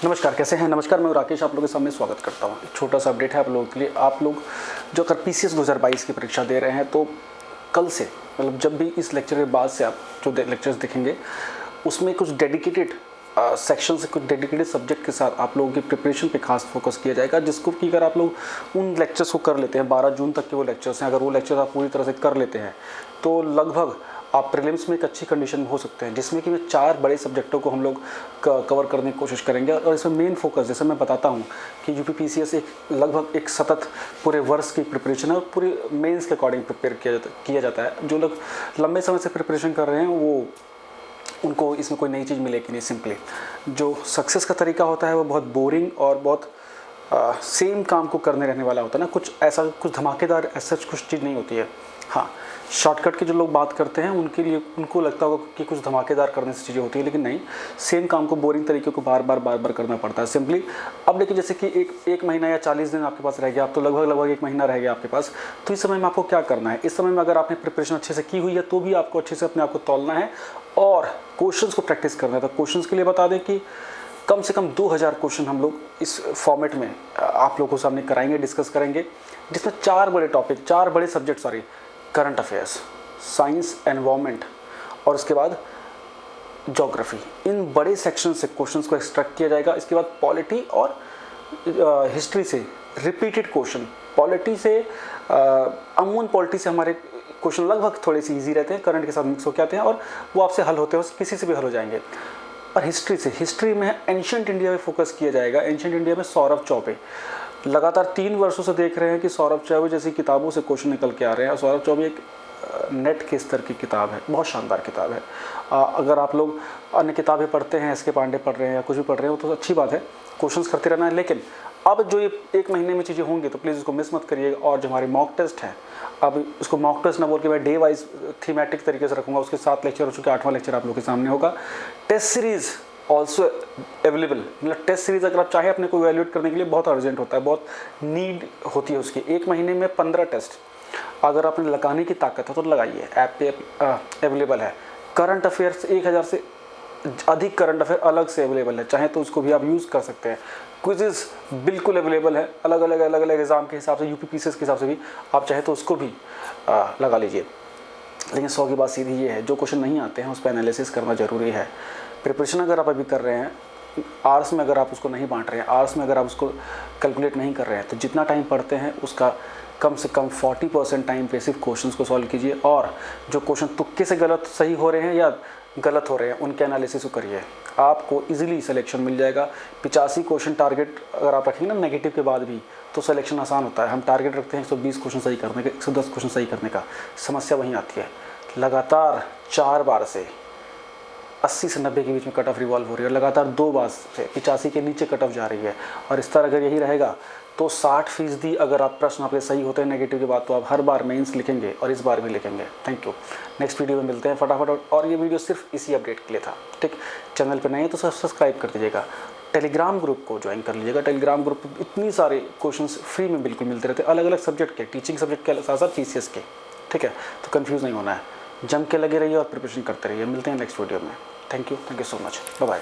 नमस्कार, कैसे हैं? नमस्कार, मैं राकेश आप लोगों के सामने स्वागत करता हूं। एक छोटा सा अपडेट है आप लोगों के लिए। आप लोग जो अगर पीसीएस 2022 की परीक्षा दे रहे हैं तो कल से मतलब जब भी इस लेक्चर के बाद से आप जो लेक्चर्स देखेंगे उसमें कुछ डेडिकेटेड सेक्शन से कुछ डेडिकेटेड सब्जेक्ट के साथ आप लोगों की प्रिपरेशन पे खास फोकस किया जाएगा, जिसको कि अगर आप लोग उन लेक्चर्स को कर लेते हैं 12 जून तक के वो लेक्चर्स हैं, अगर वो लेक्चर आप पूरी तरह से कर लेते हैं तो लगभग आप प्रीलिम्स में एक अच्छी कंडीशन में हो सकते हैं, जिसमें कि मैं 4 बड़े सब्जेक्टों को हम लोग कवर करने की कोशिश करेंगे। और इसमें मेन फोकस जैसे मैं बताता हूँ कि यूपी पीसीएस एक लगभग एक सतत पूरे वर्ष की प्रिपरेशन है और पूरे मेंस के अकॉर्डिंग प्रिपेयर किया जाता है। जो लोग लंबे समय से प्रिपरेशन कर रहे हैं वो उनको इसमें कोई नई चीज़ मिलेगी नहीं। सिंपली जो सक्सेस का तरीका होता है वो बहुत बोरिंग और बहुत सेम काम को करने रहने वाला होता है ना, कुछ ऐसा कुछ धमाकेदार ऐसा कुछ चीज़ नहीं होती है। हाँ, शॉर्टकट की जो लोग बात करते हैं उनके लिए उनको लगता होगा कि कुछ धमाकेदार करने से चीज़ें होती है, लेकिन नहीं, सेम काम को बोरिंग तरीके को बार बार करना पड़ता है सिंपली। अब देखिए जैसे कि एक महीना या 40 दिन आपके पास रह गया, आप तो लगभग 1 महीना रह गया आपके पास, तो इस समय में आपको क्या करना है? इस समय में अगर आपने प्रिपरेशन अच्छे से की हुई है तो भी आपको अच्छे से अपने आप को तौलना है और क्वेश्चंस को प्रैक्टिस करना है। तो क्वेश्चंस के लिए बता दें कि कम से कम 2000 क्वेश्चन हम लोग इस फॉर्मेट में आप लोगों को सामने कराएंगे, डिस्कस करेंगे, जिसमें 4 बड़े subject current affairs, science, environment और उसके बाद ज्योग्राफी, इन बड़े सेक्शन से क्वेश्चंस को एक्सट्रैक्ट किया जाएगा। इसके बाद पॉलिटी और हिस्ट्री से रिपीटेड क्वेश्चन, पॉलिटी से अमूमन पॉलिटी से हमारे क्वेश्चन लगभग थोड़े से इजी रहते हैं, करंट के साथ मिक्स होकर आते हैं और वो आपसे हल होते हैं, किसी से भी हल हो जाएंगे। और हिस्ट्री में एंशिएंट इंडिया में फोकस किया जाएगा। एंशिएंट इंडिया में सौरभ चौबे लगातार 3 वर्षों से देख रहे हैं कि सौरभ चौबे जैसी किताबों से क्वेश्चन निकल के आ रहे हैं और सौरभ चौबे एक नेट के स्तर की किताब है, बहुत शानदार किताब है। अगर आप लोग अन्य किताबें पढ़ते हैं, एस के पांडे पढ़ रहे हैं या कुछ भी पढ़ रहे हो तो अच्छी बात है, क्वेश्चंस करते रहना है। लेकिन अब जो ये 1 महीने में चीज़ें होंगी तो प्लीज़ इसको मिस मत करिएगा। और जो हमारे मॉक टेस्ट है, अब उसको मॉक टेस्ट ना बोल के मैं डे वाइज थीमेटिक तरीके से रखूँगा। उसके 7 लेक्चर हो चुके, 8वां लेक्चर आप लोग के सामने होगा। टेस्ट सीरीज़ ऑल्सो अवेलेबल, मतलब टेस्ट सीरीज़ अगर आप चाहें अपने को इवैल्यूएट करने के लिए बहुत अर्जेंट होता है, बहुत नीड होती है उसकी। 1 महीने में 15 टेस्ट अगर आपने लगाने की ताकत है तो लगाइए, ऐप पे अवेलेबल है। करंट अफेयर्स 1000 से अधिक करंट अफेयर अलग से अवेलेबल है, चाहे तो उसको भी आप यूज़ कर सकते हैं। क्विज़ेस बिल्कुल अवेलेबल है, अलग अलग एग्ज़ाम के हिसाब से, यूपी पीसीएस के हिसाब से भी आप चाहे तो उसको भी लगा लीजिए। लेकिन 100 की बात सीधी ये है, जो क्वेश्चन नहीं आते हैं उस पर एनालिसिस करना ज़रूरी है। प्रिपरेशन अगर आप अभी कर रहे हैं, आवर्स में अगर आप उसको नहीं बांट रहे हैं, आवर्स में अगर आप उसको कैलकुलेट नहीं कर रहे हैं, तो जितना टाइम पढ़ते हैं उसका कम से कम 40% टाइम पे सिर्फ क्वेश्चंस को सॉल्व कीजिए। और जो क्वेश्चन तुक्के से गलत सही हो रहे हैं या गलत हो रहे हैं उनके एनालिसिस को करिए, आपको इजीली सिलेक्शन मिल जाएगा। 85 क्वेश्चन टारगेट अगर आप रखेंगे ना नेगेटिव के बाद भी तो सिलेक्शन आसान होता है। हम टारगेट रखते हैं 120 क्वेश्चन सही करने का, 110 क्वेश्चन सही करने का। समस्या वहीं आती है, लगातार 4 बार से 80 से 90 के बीच में कट ऑफ रिवॉल्व हो रही है और लगातार 2 बार से 85 के नीचे कट ऑफ जा रही है। और इस तरह अगर यही रहेगा तो 60% अगर आप प्रश्न आपके सही होते हैं नेगेटिव के बाद तो आप हर बार मेंस लिखेंगे और इस बार भी लिखेंगे। Thank you. नेक्स्ट वीडियो में मिलते हैं फटाफट। और ये वीडियो सिर्फ इसी अपडेट के लिए था, ठीक। चैनल पर नए हैं तो सब्सक्राइब कर दीजिएगा, टेलीग्राम ग्रुप को ज्वाइन कर लीजिएगा। टेलीग्राम ग्रुप पर इतनी सारे क्वेश्चंस फ्री में बिल्कुल मिलते रहते हैं, अलग अलग सब्जेक्ट के, टीचिंग सब्जेक्ट के साथ साथ पीसीएस के, ठीक है। तो कन्फ्यूज़ नहीं होना है, जम के लगे रहिए और प्रिपरेशन करते रहिए। मिलते हैं नेक्स्ट वीडियो में। Thank you so much, bye bye.